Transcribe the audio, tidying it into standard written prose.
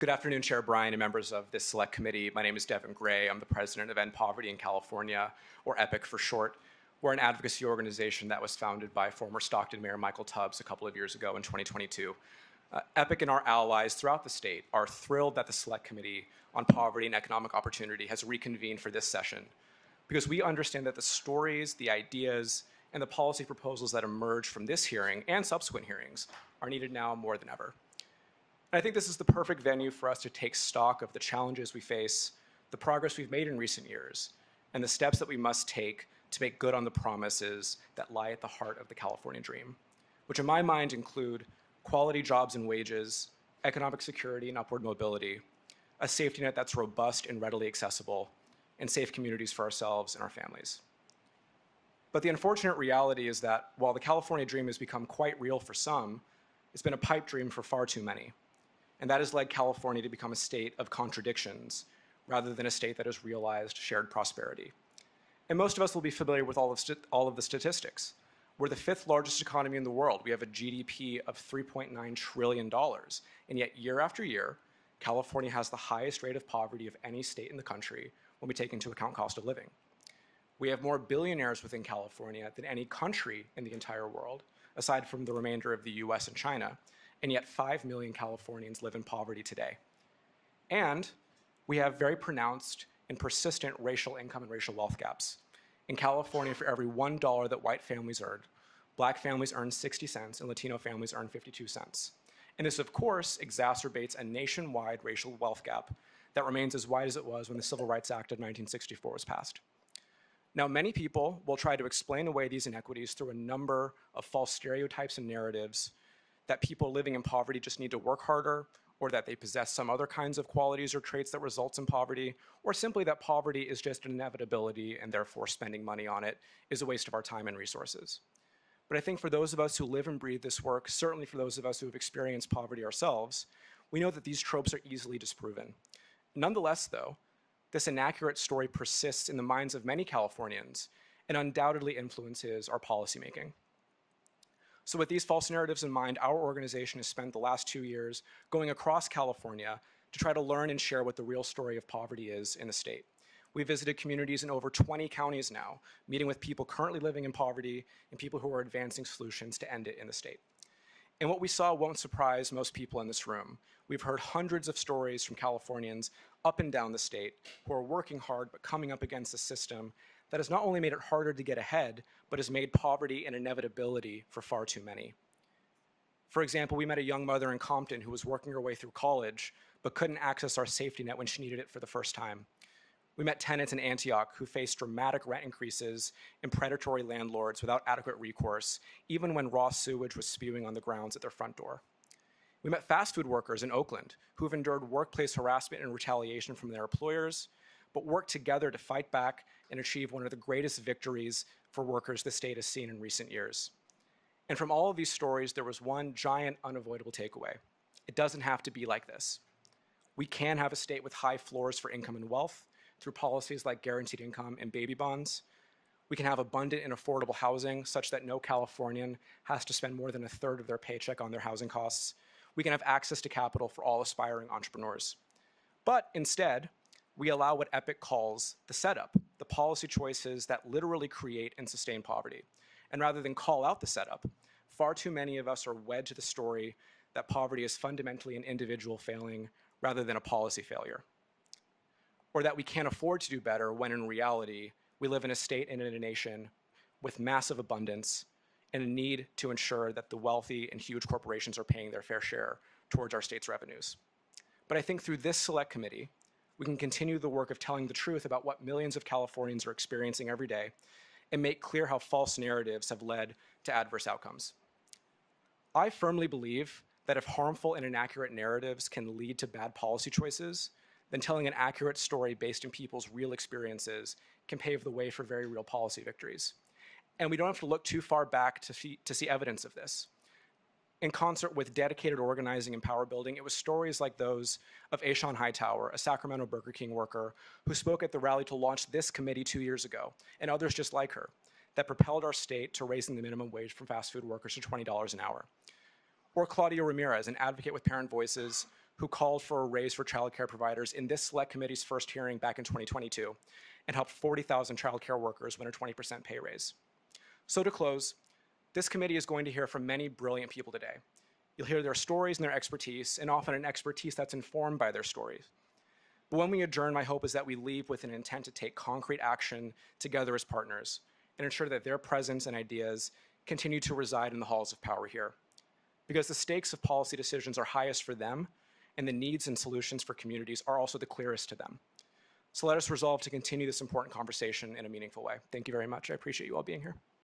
Good afternoon, Chair Bryan and members of this select committee. My name is Devon Gray. I'm the president of End Poverty in California, or EPIC for short. We're an advocacy organization that was founded by former Stockton Mayor Michael Tubbs a couple of years ago in 2022. EPIC and our allies throughout the state are thrilled that the Select Committee on Poverty and Economic Opportunity has reconvened for this session, because we understand that the stories, the ideas, and the policy proposals that emerge from this hearing and subsequent hearings are needed now more than ever. And I think this is the perfect venue for us to take stock of the challenges we face, the progress we've made in recent years, and the steps that we must take to make good on the promises that lie at the heart of the California dream, which in my mind include quality jobs and wages, economic security and upward mobility, a safety net that's robust and readily accessible, and safe communities for ourselves and our families. But the unfortunate reality is that while the California dream has become quite real for some, it's been a pipe dream for far too many. And that has led California to become a state of contradictions rather than a state that has realized shared prosperity. And most of us will be familiar with all of the statistics. We're the fifth largest economy in the world. We have a GDP of $3.9 trillion. And yet year after year, California has the highest rate of poverty of any state in the country when we take into account cost of living. We have more billionaires within California than any country in the entire world, aside from the remainder of the US and China. And yet 5 million Californians live in poverty today. And we have very pronounced and persistent racial income and racial wealth gaps. In California, for every $1 that white families earn, black families earn 60 cents and Latino families earn 52 cents. And this, of course, exacerbates a nationwide racial wealth gap that remains as wide as it was when the Civil Rights Act of 1964 was passed. Now, many people will try to explain away these inequities through a number of false stereotypes and narratives that people living in poverty just need to work harder, or that they possess some other kinds of qualities or traits that results in poverty, or simply that poverty is just an inevitability and therefore spending money on it is a waste of our time and resources. But I think for those of us who live and breathe this work, certainly for those of us who have experienced poverty ourselves, we know that these tropes are easily disproven. Nonetheless, though, this inaccurate story persists in the minds of many Californians and undoubtedly influences our policymaking. So with these false narratives in mind, our organization has spent the last 2 years going across California to try to learn and share what the real story of poverty is in the state. We visited communities in over 20 counties now, meeting with people currently living in poverty and people who are advancing solutions to end it in the state. And what we saw won't surprise most people in this room. We've heard hundreds of stories from Californians up and down the state who are working hard but coming up against a system that has not only made it harder to get ahead, but has made poverty an inevitability for far too many. For example, we met a young mother in Compton who was working her way through college, but couldn't access our safety net when she needed it for the first time. We met tenants in Antioch who faced dramatic rent increases and predatory landlords without adequate recourse, even when raw sewage was spewing on the grounds at their front door. We met fast food workers in Oakland who have endured workplace harassment and retaliation from their employers, but worked together to fight back and achieve one of the greatest victories for workers the state has seen in recent years. And from all of these stories, there was one giant unavoidable takeaway. It doesn't have to be like this. We can have a state with high floors for income and wealth through policies like guaranteed income and baby bonds. We can have abundant and affordable housing such that no Californian has to spend more than a third of their paycheck on their housing costs. We can have access to capital for all aspiring entrepreneurs. But instead, we allow what EPIC calls the setup, the policy choices that literally create and sustain poverty. And rather than call out the setup, far too many of us are wed to the story that poverty is fundamentally an individual failing rather than a policy failure. Or that we can't afford to do better when in reality, we live in a state and in a nation with massive abundance and a need to ensure that the wealthy and huge corporations are paying their fair share towards our state's revenues. But I think through this select committee, we can continue the work of telling the truth about what millions of Californians are experiencing every day and make clear how false narratives have led to adverse outcomes. I firmly believe that if harmful and inaccurate narratives can lead to bad policy choices, then telling an accurate story based in people's real experiences can pave the way for very real policy victories. And we don't have to look too far back to see evidence of this. In concert with dedicated organizing and power building, it was stories like those of Ashawn Hightower, a Sacramento Burger King worker, who spoke at the rally to launch this committee 2 years ago, and others just like her, that propelled our state to raising the minimum wage for fast food workers to $20 an hour. Or Claudia Ramirez, an advocate with Parent Voices, who called for a raise for childcare providers in this select committee's first hearing back in 2022 and helped 40,000 childcare workers win a 20% pay raise. So to close, this committee is going to hear from many brilliant people today. You'll hear their stories and their expertise, and often an expertise that's informed by their stories. But when we adjourn, my hope is that we leave with an intent to take concrete action together as partners and ensure that their presence and ideas continue to reside in the halls of power here. Because the stakes of policy decisions are highest for them, and the needs and solutions for communities are also the clearest to them. So let us resolve to continue this important conversation in a meaningful way. Thank you very much. I appreciate you all being here.